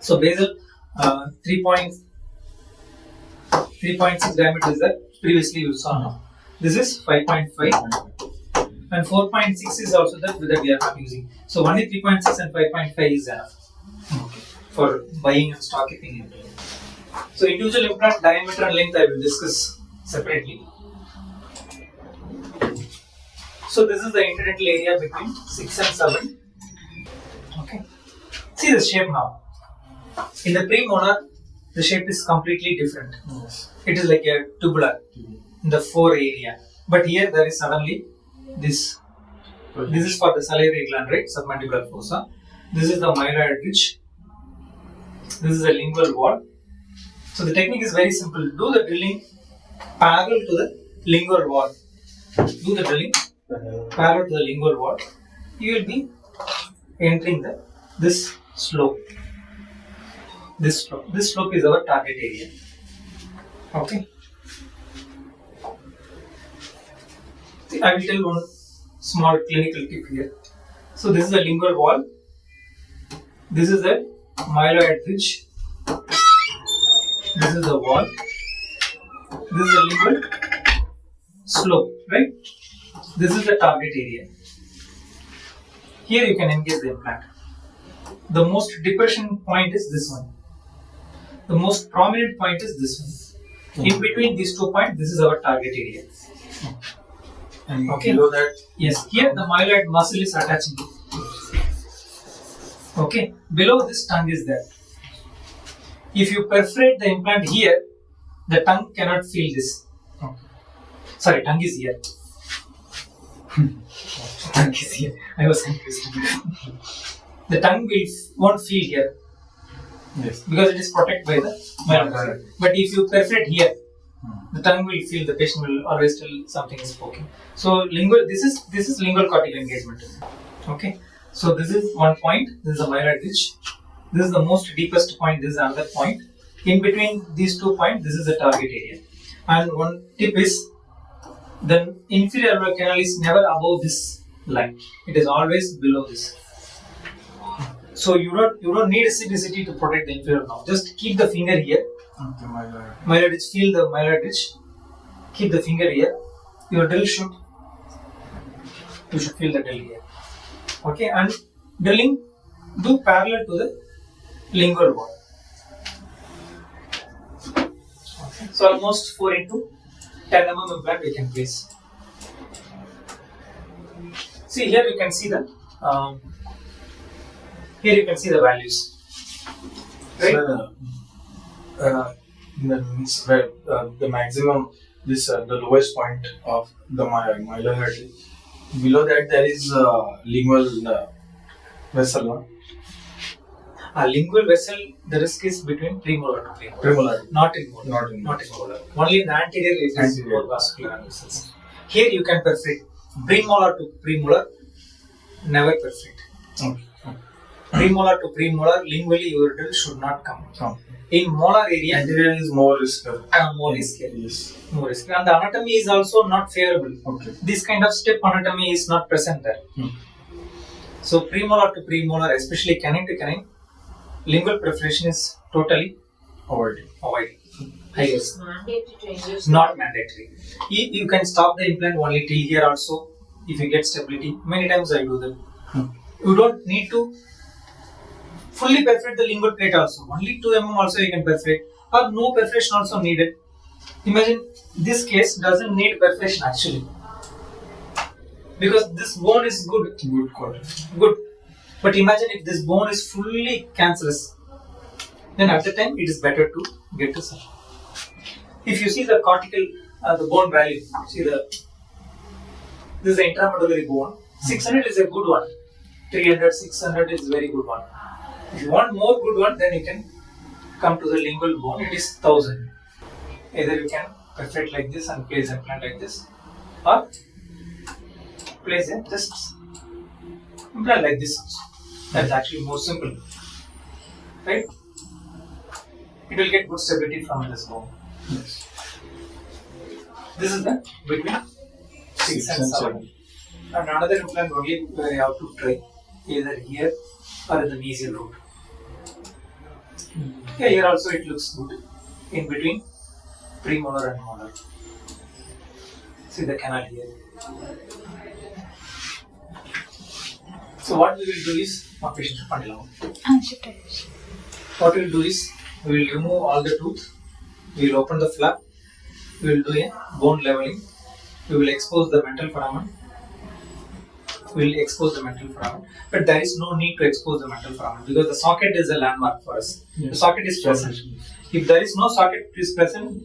So basal 3.6 diameter is that previously you saw now. This is 5.5 and 4.6 is also that we are not using. So only 3.6 and 5.5 is enough for buying and stock keeping. So individual implant diameter and length I will discuss separately. So this is the incidental area between 6 and 7. Okay. See the shape now. In the premolar, the shape is completely different. Yes. It is like a tubular in the 4 area. But here there is suddenly this. This is for the salivary gland, right? Submandibular fossa. This is the myloid ridge. This is the lingual wall. So the technique is very simple. Do the drilling parallel to the lingual wall. Do the drilling parallel to the lingual wall. You will be entering this slope. This slope is our target area. Okay. See, I will tell one small clinical tip here. So this is the lingual wall. This is the myloid ridge. This is the wall. This is the lingual slope, right? This is the target area. Here you can engage the implant. The most depression point is this one. The most prominent point is this one. In between these 2 points, this is our target area. And okay. Below that, yes, here the myloid muscle is attaching. Okay, below this tongue is there. If you perforate the implant here, the tongue cannot feel this. Sorry, tongue is here. Tongue is here. I was confused. The tongue won't feel here. yes, Because it is protected by the myloid. But if you perforate here, the tongue will feel, the patient will always tell something is poking. So lingual, this is lingual cortical engagement. Okay. So this is one point. This is the myloid ridge. This is the most deepest point. This is another point. In between these 2 points, this is the target area. And one tip is, the inferior alveolar canal is never above this line. It is always below this. So you don't need a CBCT to protect the inferior now. Just keep the finger here. okay, Myloid ridge, feel the myloid ridge. Keep the finger here. Your drill you should feel the drill here. Okay, and drilling do parallel to the lingual wall. Okay. So almost 4 into 10 mm implant we can place. See here you can see the values. Right? So, the maximum, the lowest point of the myloid. Below that there is lingual vessel. No? Lingual vessel, the risk is between premolar to premolar. Premolar. Not in molar. Not in molar. Only in the anterior it is more vascular vessels. Here you can perfect. Premolar to premolar, never perfect. Okay. Premolar to premolar, lingually your drill should not come. In molar area, Anterior is more risky. More risky. Yes. More risky. And the anatomy is also not favorable. Okay. This kind of step anatomy is not present there. So premolar to premolar, especially canine to canine, lingual perforation is totally avoided. It's mandatory to induce. Not mandatory. You can stop the implant only till here also if you get stability. Many times I do that. You don't need to fully perfect the lingual plate also. Only 2 mm also you can perfect, or no perforation also needed. Imagine this case doesn't need perforation actually, because this bone is good. Good. But imagine if this bone is fully cancerous, then at the time it is better to get to surgery. If you see the cortical, the bone value, see this is the intramedullary bone. 600 is a good one. 300, 600 is very good one. If you want more good one, then you can come to the lingual bone. It is 1000. Either you can perfect like this and place implant like this, or place it just implant like this also. That's actually more simple, right? It will get good stability from this bone. Yes. This is the between 6 and 7. And another implant only where you have to try either here or in the mesial root. Yeah, here also it looks good. In between premolar and molar. See the canal here. So what we will do is, what we will do is, we will remove all the tooth. We will open the flap. We will do a bone leveling. We will expose the mental foramen. We will expose the mental foramen. But there is no need to expose the mental foramen because the socket is a landmark for us. Yes. The socket is present. If there is no socket is present,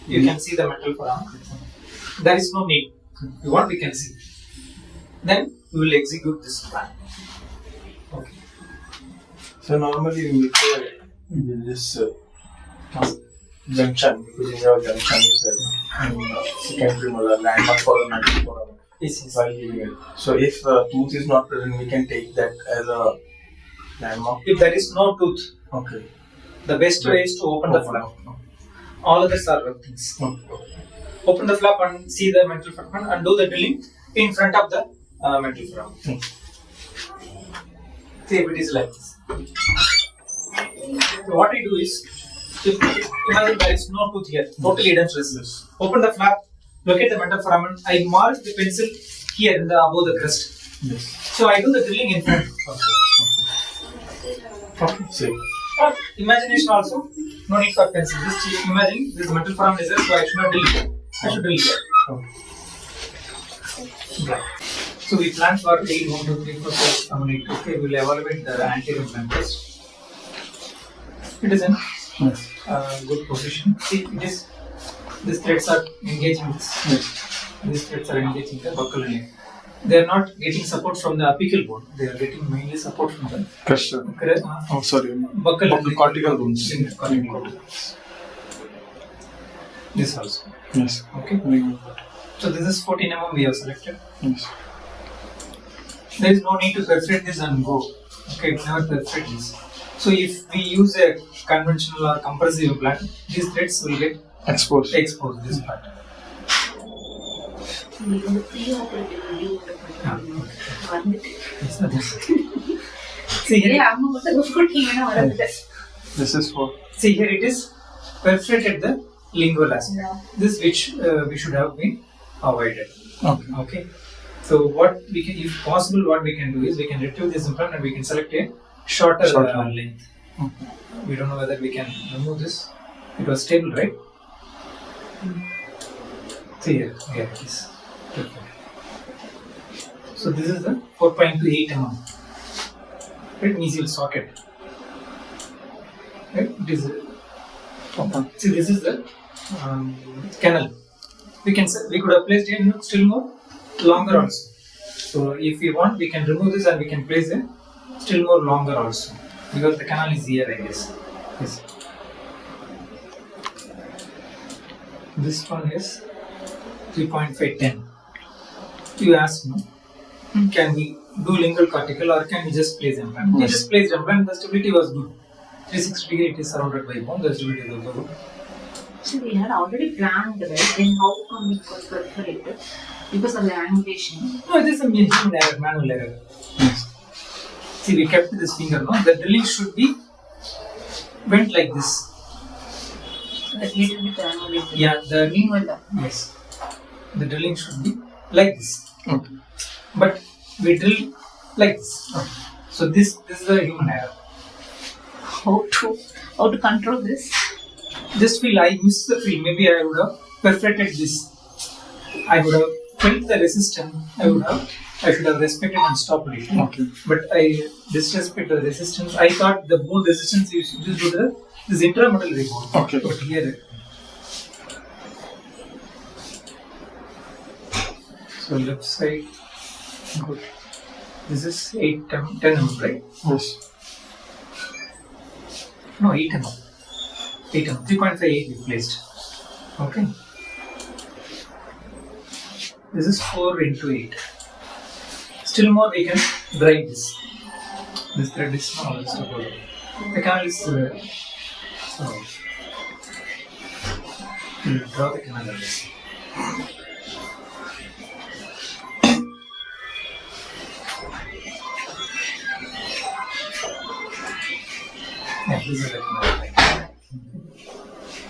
you can see the mental foramen. There is no need. If you want, we can see. Then we will execute this plan. Okay. So normally we say this junction, because in your junction is secondary molar landmark for the mental foramen. Yes. While giving it. So if tooth is not present, we can take that as a landmark. If there is no tooth, Okay. the best way is to open the flap. All others are rough things. Open the flap and see the mental foramen and do the drilling in front of the mental foramen. See if it is like this. So what I do is, imagine there is no tooth here, totally edentulous. Open the flap, locate the mental foramen. I mark the pencil here in the above the crest. Yes. So I do the drilling in front. Okay. See. Imagination also, no need for pencil. Just imagine this mental foramen is there, so I should not drill here. I should drill here. Okay. So we plan for 8, 1, 2, 3, 4, 5, 7, 8. Okay, we will evaluate the anterior implant test. It is in good position. See, it is. These threads are engaging this. Yes. These threads are engaging the buccal line. They are not getting support from the apical bone. They are getting mainly support from the Oh, sorry. buccal Of the cortical bones. cortical. This also. Yes. Okay. So this is 14 mm we have selected. Yes. There is no need to perforate this and go. Okay, never perforate this. So if we use a conventional or compressive implant, these threads will get Exposed. this part. See here, This is for. see here it is perforated the lingual aspect. This which we should have been avoided. Okay. Okay. So what we can, if possible, what we can do is we can retrieve this implant and we can select a shorter length. Okay. We don't know whether we can remove this. It was stable, right? See here, here it is. So this is the 4.28 mm. Right, mesial socket. Right, it is. See, this is the canal. We could have placed it still more longer also. So if we want, we can remove this and we can place it still more longer also, because the canal is here, I guess. Yes. This one is 3.510. You ask me, can we do lingual cortical or can we just place implant? We just placed implant, the stability was good. 360 degree it is surrounded by bone, the stability is also good. So we had already planned, right? Then how come it was perforated? Because of the angulation. No, it is a human error, manual error. Yes. See, we kept this finger, no? The drilling should be went like this. That little bit angulated. Yeah, the Lingual. yes. The drilling should be like this. Okay. But we drill like this. So this is a human error. How to control this? Just feel I missed the feel. Maybe I would have perforated this. I would have felt the resistance. I should have respected and stopped it. Okay. But I disrespect the resistance. I thought the bone resistance is due to this intramedullary bone. Okay. But here. So left side. Good. This is 10 mm, right? Yes. No, 8 mm. 8 mm. 3.58 we placed. Okay. This is 4 into 8. Still more we can drive this. This thread is small. The canal is small. We'll draw the canal like this. Yeah, this this is recommended.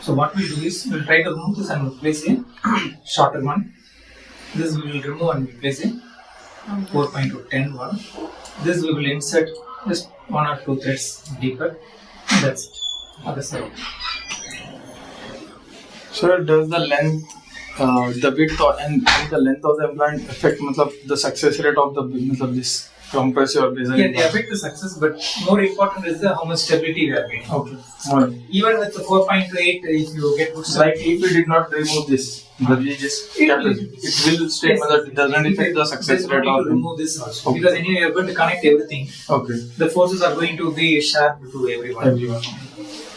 So what we'll do is we'll try to remove this and replace a shorter one. This we will remove and replace a 4.10 one. This we will insert just 1 or 2 threads deeper. And that's it. Other side. So does the length, the width and the length of the implant affect the success rate of this compressive or basal Yeah, implant? they affect the success, but more important is how much stability we are getting. Okay. Alright. Even with the 4.8, if you get good Like if we did not remove this, but we just kept it, it will stay, but it doesn't affect the success rate of of remove this also. Okay. Because anyway you are going to connect everything. Okay. The forces are going to be shared to everyone. Everyone.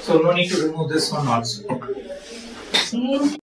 So no need to remove this one also. Same